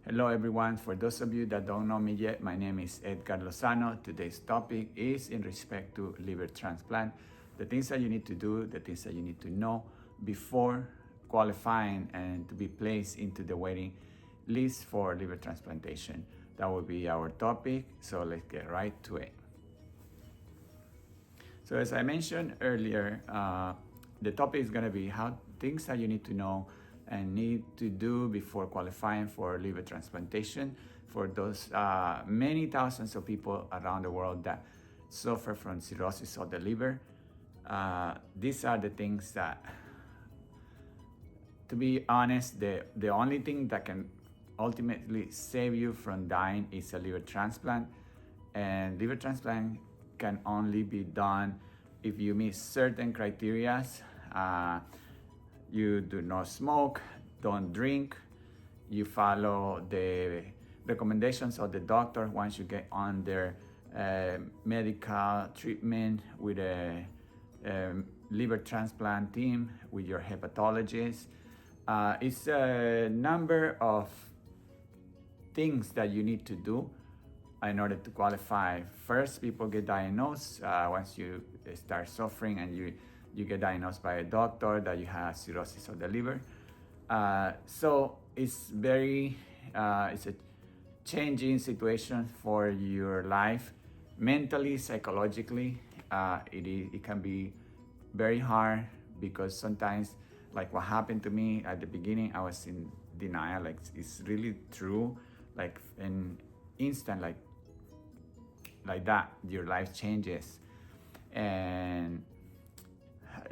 Hello everyone, for those of you that don't know me yet, my name is Edgar Lozano. Today's topic is in respect to liver transplant. The things that you need to do, the things that you need to know before qualifying and to be placed into the waiting list for liver transplantation. That will be our topic, so let's get right to it. So as I mentioned earlier, the topic is going to be how things that you need to know and need to do before qualifying for liver transplantation for those many thousands of people around the world that suffer from cirrhosis of the liver. These are the things that, to be honest, the only thing that can ultimately save you from dying is a liver transplant. And liver transplant can only be done if you meet certain criteria. You do not smoke, don't drink, you follow the recommendations of the doctor once you get on their medical treatment with a liver transplant team, with your hepatologist. It's a number of things that you need to do in order to qualify. First, people get diagnosed once you start suffering and you get diagnosed by a doctor that you have cirrhosis of the liver. So it's it's a changing situation for your life, mentally, psychologically. It can be very hard because sometimes, like what happened to me at the beginning, I was in denial, like it's really true, like an instant, like that, your life changes. And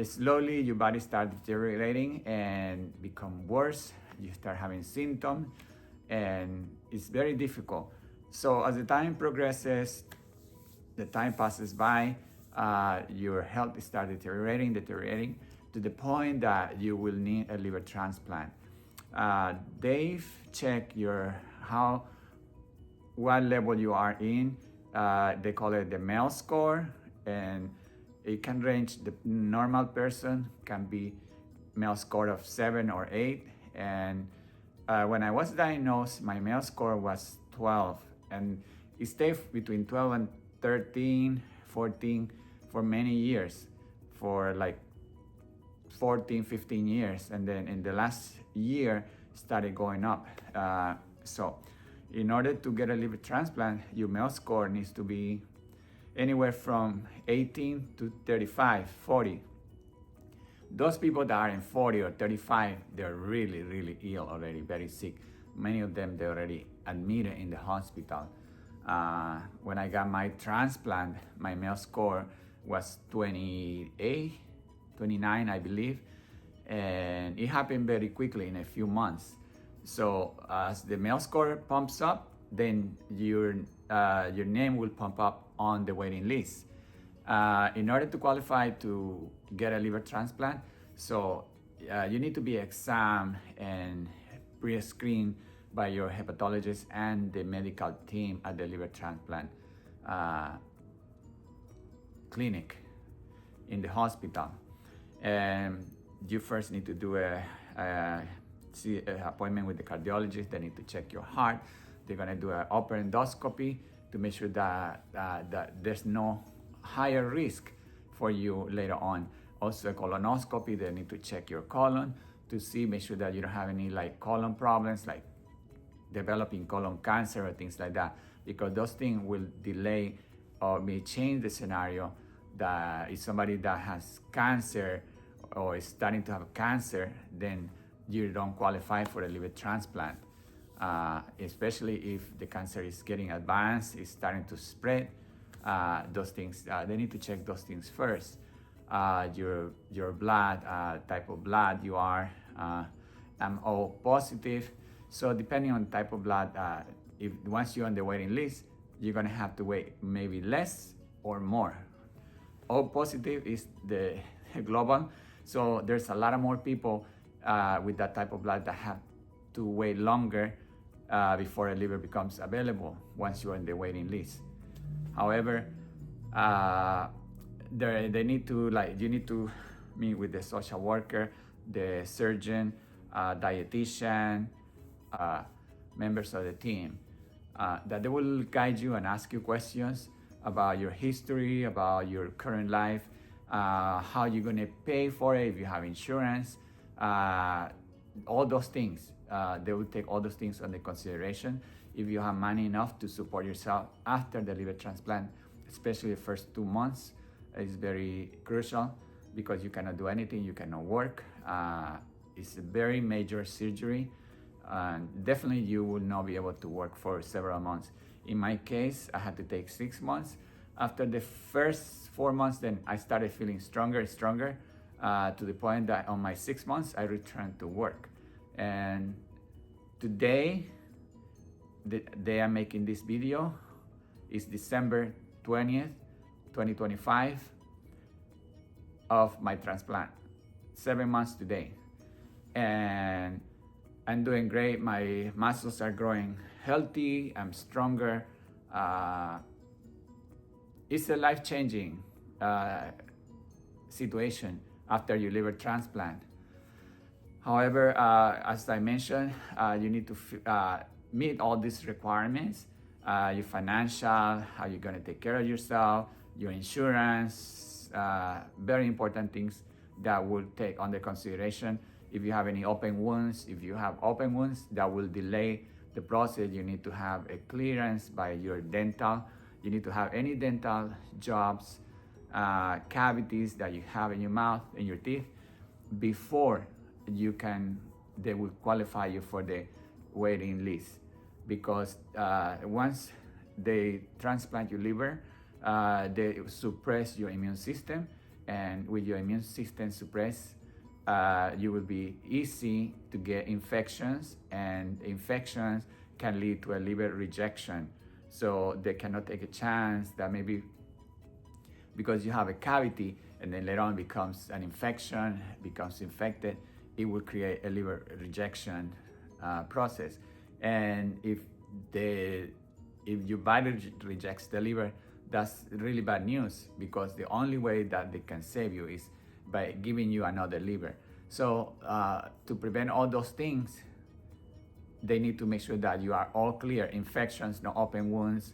slowly your body starts deteriorating and become worse. You start having symptoms and it's very difficult. So as the time progresses, the time passes by, your health starts deteriorating to the point that you will need a liver transplant. They've checked what level you are in. They call it the MEL score, and it can range. The normal person can be MEL score of 7 or 8. And when I was diagnosed, my MEL score was 12, and it stayed between 12 and 13, 14 for many years, for like 14, 15 years. And then in the last year, started going up. So in order to get a liver transplant, your MEL score needs to be anywhere from 18 to 35, 40. Those people that are in 40 or 35, they're really, really ill already, very sick. Many of them, they're already admitted in the hospital. When I got my transplant, my MEL score was 28, 29, I believe. And it happened very quickly in a few months. So as the MEL score pumps up, then your name will pump up on the waiting list. In order to qualify to get a liver transplant, so you need to be examined and pre-screened by your hepatologist and the medical team at the liver transplant clinic in the hospital. And you first need to do an appointment with the cardiologist. They need to check your heart. They're gonna do an open endoscopy to make sure that there's no higher risk for you later on. Also a colonoscopy, they need to check your colon to make sure that you don't have any like colon problems, like developing colon cancer or things like that, because those things will delay or may change the scenario that if somebody that has cancer or is starting to have cancer, then you don't qualify for a liver transplant. Especially if the cancer is getting advanced, it's starting to spread. Those things, they need to check those things first. Your blood, type of blood you are, MO positive. So depending on type of blood, if once you're on the waiting list, you're gonna have to wait maybe less or more. O positive is the global. So there's a lot of more people with that type of blood that have to wait longer before a liver becomes available once you're on the waiting list. However, you need to meet with the social worker, the surgeon, dietitian, members of the team that they will guide you and ask you questions about your history, about your current life, how you're going to pay for it if you have insurance, all those things. They will take all those things under consideration if you have money enough to support yourself after the liver transplant, especially the first 2 months is very crucial because you cannot do anything, you cannot work. It's a very major surgery, and definitely you will not be able to work for several months. In my case, I had to take 6 months. After the first 4 months, then I started feeling stronger and stronger to the point that on my 6 months, I returned to work. And today, the day I'm making this video is December 20th, 2025 of my transplant. 7 months today. And I'm doing great. My muscles are growing healthy. I'm stronger. It's a life-changing situation after your liver transplant. However, as I mentioned, you need to meet all these requirements. Your financial, how you're going to take care of yourself, your insurance, very important things that will take under consideration. If you have any open wounds, that will delay the process. You need to have a clearance by your dental. You need to have any dental jobs, cavities that you have in your mouth, in your teeth, before they will qualify you for the waiting list. Because once they transplant your liver, they suppress your immune system, and with your immune system suppressed, you will be easy to get infections, and infections can lead to a liver rejection. So they cannot take a chance that maybe because you have a cavity and then later on becomes an infection, becomes infected, it will create a liver rejection process. And if your body rejects the liver, that's really bad news, because the only way that they can save you is by giving you another liver. So to prevent all those things, they need to make sure that you are all clear. Infections, no open wounds.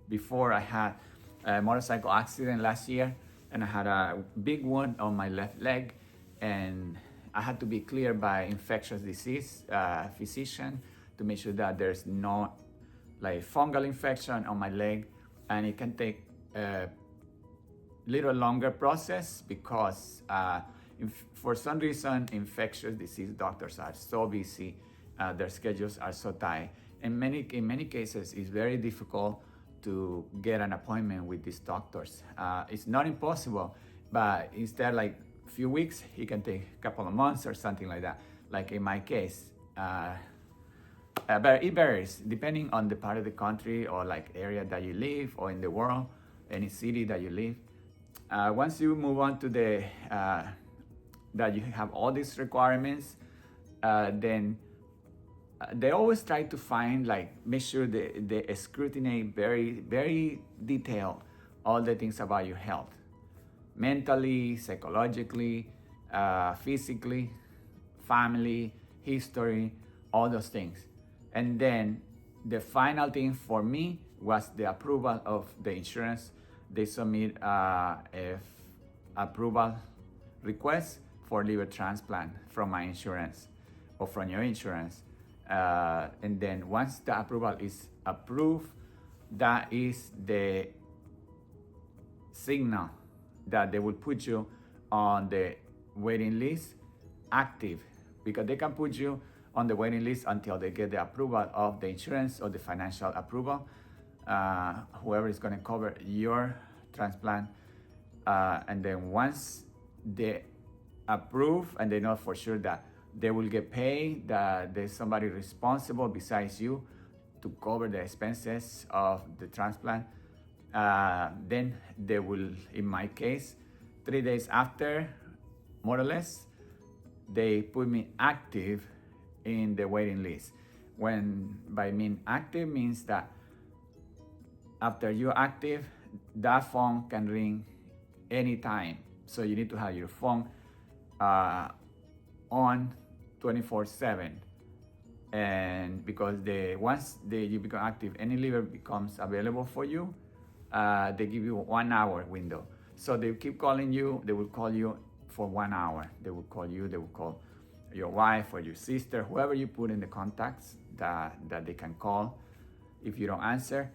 Before, I had a motorcycle accident last year, and I had a big wound on my left leg, and I had to be cleared by infectious disease physician to make sure that there's no fungal infection on my leg, and it can take a little longer process because for some reason infectious disease doctors are so busy, their schedules are so tight. In many cases, it's very difficult to get an appointment with these doctors. It's not impossible, but instead a few weeks, it can take a couple of months or something like that. Like in my case, but it varies depending on the part of the country or area that you live, or in the world, any city that you live. Once you move on to the that you have all these requirements, then they always try to find make sure they scrutinize very, very detailed all the things about your health, mentally, psychologically, physically, family, history, all those things. And then the final thing for me was the approval of the insurance. They submit a approval request for liver transplant from my insurance or from your insurance. And then once the approval is approved, that is the signal that they will put you on the waiting list active, because they can put you on the waiting list until they get the approval of the insurance or the financial approval, whoever is going to cover your transplant. And then once they approve and they know for sure that they will get paid, that there's somebody responsible besides you to cover the expenses of the transplant, then they will, in my case, 3 days after, more or less, they put me active in the waiting list. When by mean active means that after you're active, that phone can ring anytime. So you need to have your phone on 24/7. And because you become active, any liver becomes available for you, they give you 1 hour window. So they keep calling you. They will call you for 1 hour. They will call you. They will call your wife or your sister, whoever you put in the contacts that they can call. If you don't answer,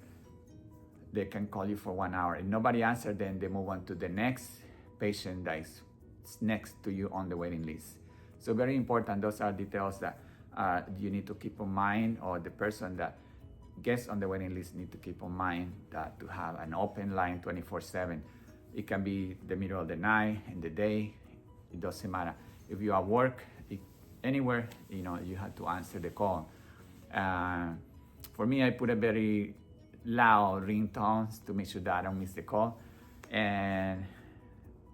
they can call you for 1 hour. If nobody answers, then they move on to the next patient that is next to you on the waiting list. So very important. Those are details that you need to keep in mind, or the person that gets on the waiting list need to keep in mind, that to have an open line 24/7. It can be the middle of the night, in the day, it doesn't matter. If you are at work, anywhere, you have to answer the call. For me, I put a very loud ringtones to make sure that I don't miss the call. And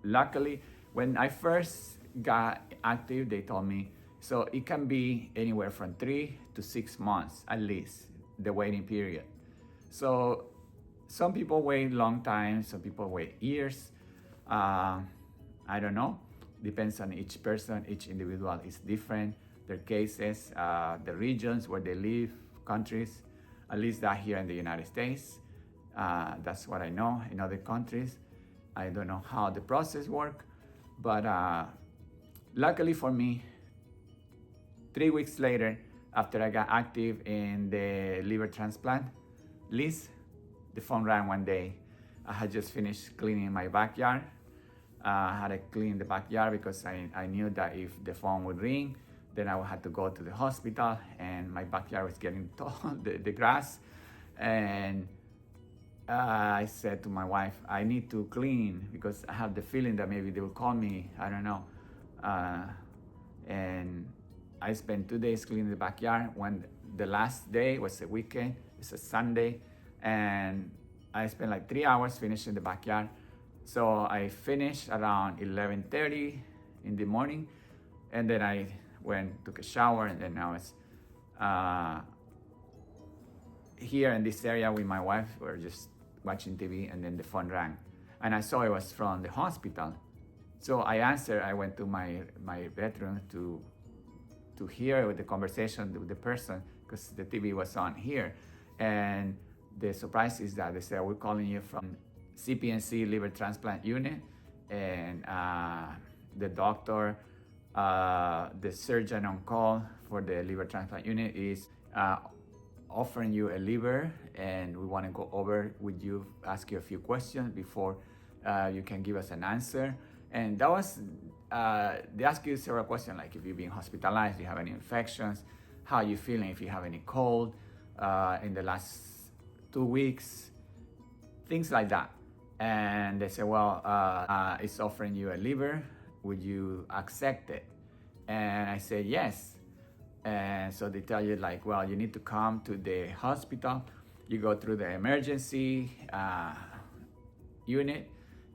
luckily, when I first got active, they told me, so it can be anywhere from 3 to 6 months, at least, the waiting period. So some people wait long time, some people wait years. I don't know. Depends on each person, each individual is different. Their cases, the regions where they live, countries, at least that here in the United States. That's what I know. In other countries, I don't know how the process works, but luckily for me, 3 weeks later, after I got active in the liver transplant list, the phone rang one day. I had just finished cleaning my backyard. I had to clean the backyard because I knew that if the phone would ring, then I would have to go to the hospital, and my backyard was getting tall, the grass. And I said to my wife, I need to clean because I have the feeling that maybe they will call me, I don't know. And I spent 2 days cleaning the backyard. When the last day was a weekend, it's a Sunday, and I spent like 3 hours finishing the backyard. So I finished around 11:30 in the morning, and then I took a shower, and then I was here in this area with my wife. We were just watching TV, and then the phone rang, and I saw it was from the hospital. So I answered. I went to my bedroom to hear the conversation with the person, because the TV was on here. And the surprise is that they said, we're calling you from CPNC liver transplant unit, and the doctor, the surgeon on call for the liver transplant unit is offering you a liver, and we want to go over with you, ask you a few questions before you can give us an answer. And that was, they ask you several questions, like if you've been hospitalized, do you have any infections, how are you feeling, if you have any cold in the last 2 weeks, things like that. And they say, well, it's offering you a liver, would you accept it? And I say, yes. And so they tell you, like, well, you need to come to the hospital, you go through the emergency unit,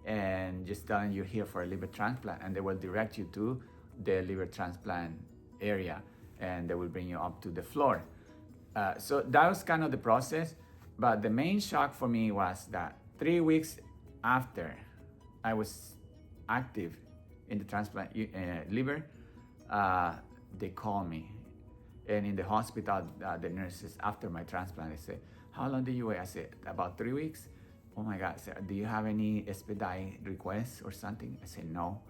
and just telling you here for a liver transplant, and they will direct you to the liver transplant area, and they will bring you up to the floor. So that was kind of the process. But the main shock for me was that 3 weeks after I was active in the transplant liver, they called me. And in the hospital, the nurses, after my transplant, they said, how long did you wait? I said, about 3 weeks. Oh my God, so do you have any expedite requests or something? I said, no.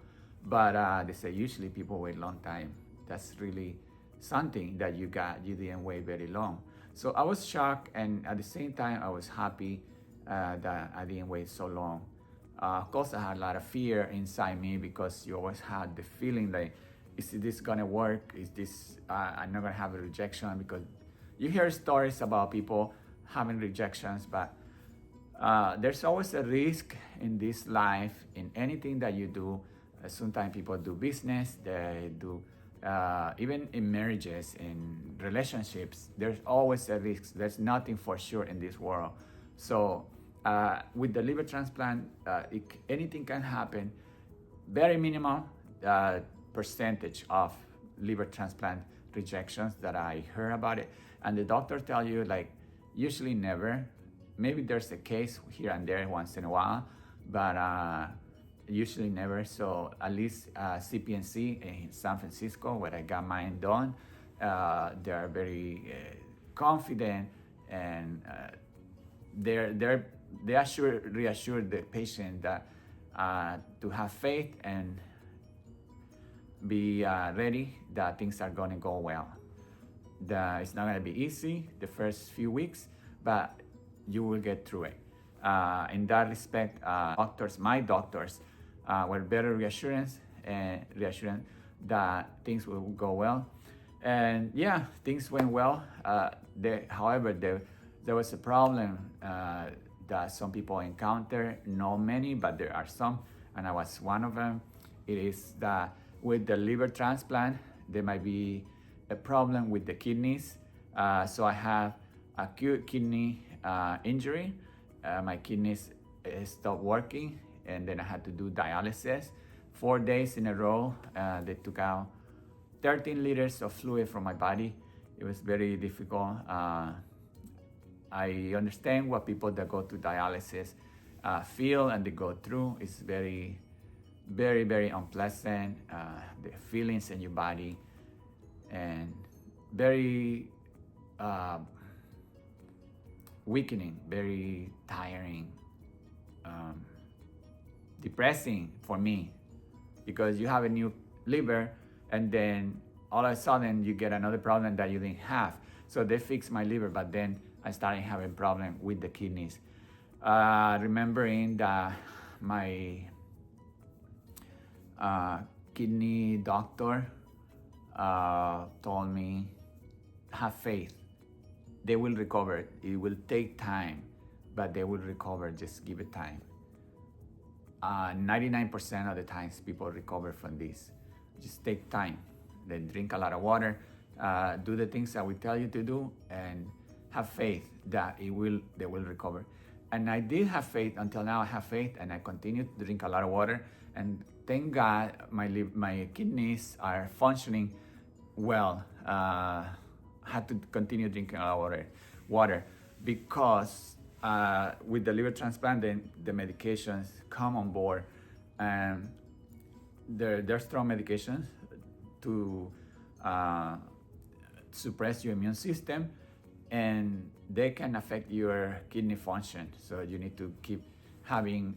But they say, usually people wait a long time. That's really something that you didn't wait very long. So I was shocked, and at the same time, I was happy that I didn't wait so long. Of course, I had a lot of fear inside me, because you always had the feeling like, is this gonna work? Is this, I'm not gonna have a rejection? Because you hear stories about people having rejections, but there's always a risk in this life, in anything that you do. Sometimes people do business, they do, even in marriages, in relationships, there's always a risk. There's nothing for sure in this world. So with the liver transplant, anything can happen. Very minimal percentage of liver transplant rejections that I heard about it. And the doctor tell you, like, usually never. Maybe there's a case here and there once in a while, but usually never. So at least CPNC in San Francisco, where I got mine done, They are very confident, and they reassure the patient that to have faith and be ready that things are going to go well. It's not going to be easy the first few weeks, but you will get through it. In that respect, my doctors were very reassurance that things will go well. And yeah, things went well. However, there was a problem that some people encounter, not many, but there are some, and I was one of them. It is that with the liver transplant, there might be a problem with the kidneys. So I have acute kidney injury. My kidneys stopped working, and then I had to do dialysis 4 days in a row. They took out 13 liters of fluid from my body. It was very difficult. I understand what people that go to dialysis feel and they go through. It's very, very, very unpleasant. The feelings in your body, and very weakening, very tiring, depressing for me, because you have a new liver and then all of a sudden you get another problem that you didn't have. So they fixed my liver, but then I started having problem with the kidneys. Remembering that my kidney doctor told me, have faith. They will recover. It will take time, but they will recover. Just give it time. 99% of the times people recover from this. Just take time. Then drink a lot of water. Do the things that we tell you to do, and have faith that they will recover. And I did have faith until now. I have faith, and I continue to drink a lot of water. And thank God, my kidneys are functioning well. Had to continue drinking a lot of water because with the liver transplant, the medications come on board, and they're strong medications to suppress your immune system, and they can affect your kidney function. So you need to keep having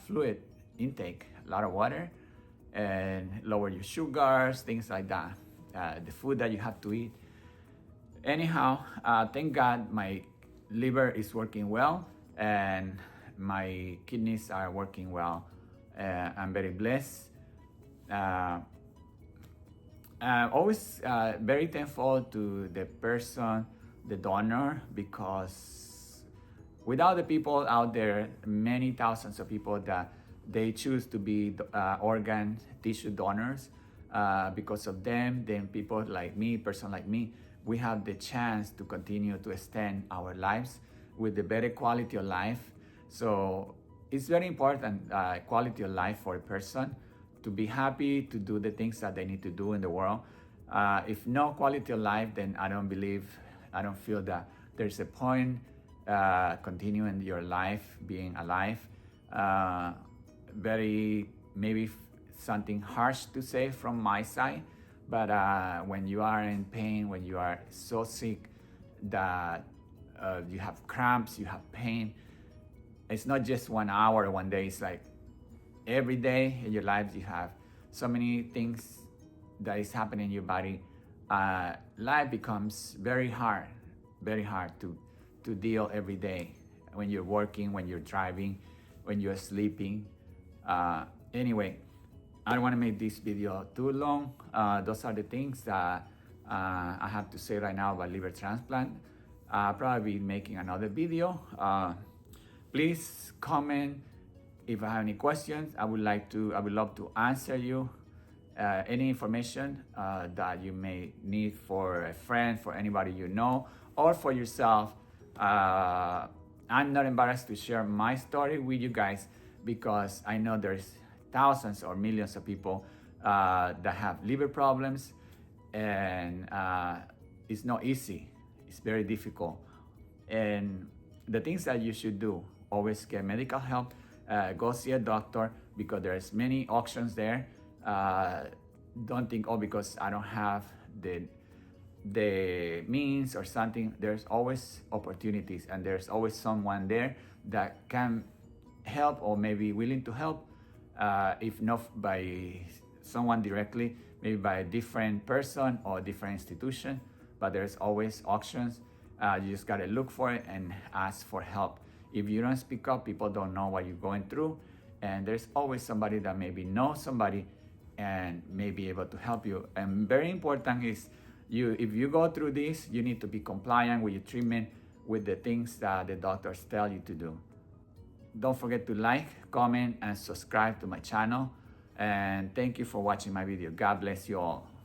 fluid intake, a lot of water, and lower your sugars, things like that. The food that you have to eat. Anyhow, thank God my liver is working well and my kidneys are working well. I'm very blessed. I'm always very thankful to the person, the donor, because without the people out there, many thousands of people that they choose to be organ tissue donors, because of them, then people like me, person like me, we have the chance to continue to extend our lives with a better quality of life. So it's very important, quality of life for a person, to be happy to do the things that they need to do in the world. If no quality of life, then I don't feel that there's a point continuing your life, being alive. Very, maybe something harsh to say from my side, but when you are in pain, when you are so sick that you have cramps, you have pain, it's not just 1 hour or 1 day, it's like every day in your life you have so many things that is happening in your body. Life becomes very hard to deal every day, when you're working, when you're driving, when you're sleeping. Anyway, I don't want to make this video too long. Those are the things that I have to say right now about liver transplant. I'll probably be making another video. Please comment if I have any questions. I would love to answer you. Any information that you may need for a friend, for anybody you know, or for yourself. I'm not embarrassed to share my story with you guys, because I know there's thousands or millions of people that have liver problems, and it's not easy. It's very difficult. And the things that you should do: always get medical help, go see a doctor, because there's many options there. Don't think, oh, because I don't have the means or something, there's always opportunities, and there's always someone there that can help or maybe willing to help, if not by someone directly, maybe by a different person or a different institution. But there's always options. You just gotta look for it and ask for help. If you don't speak up, people don't know what you're going through, and there's always somebody that maybe knows somebody and may be able to help you. And very important is, if you go through this, you need to be compliant with your treatment, with the things that the doctors tell you to do. Don't forget to like, comment, and subscribe to my channel. And thank you for watching my video. God bless you all.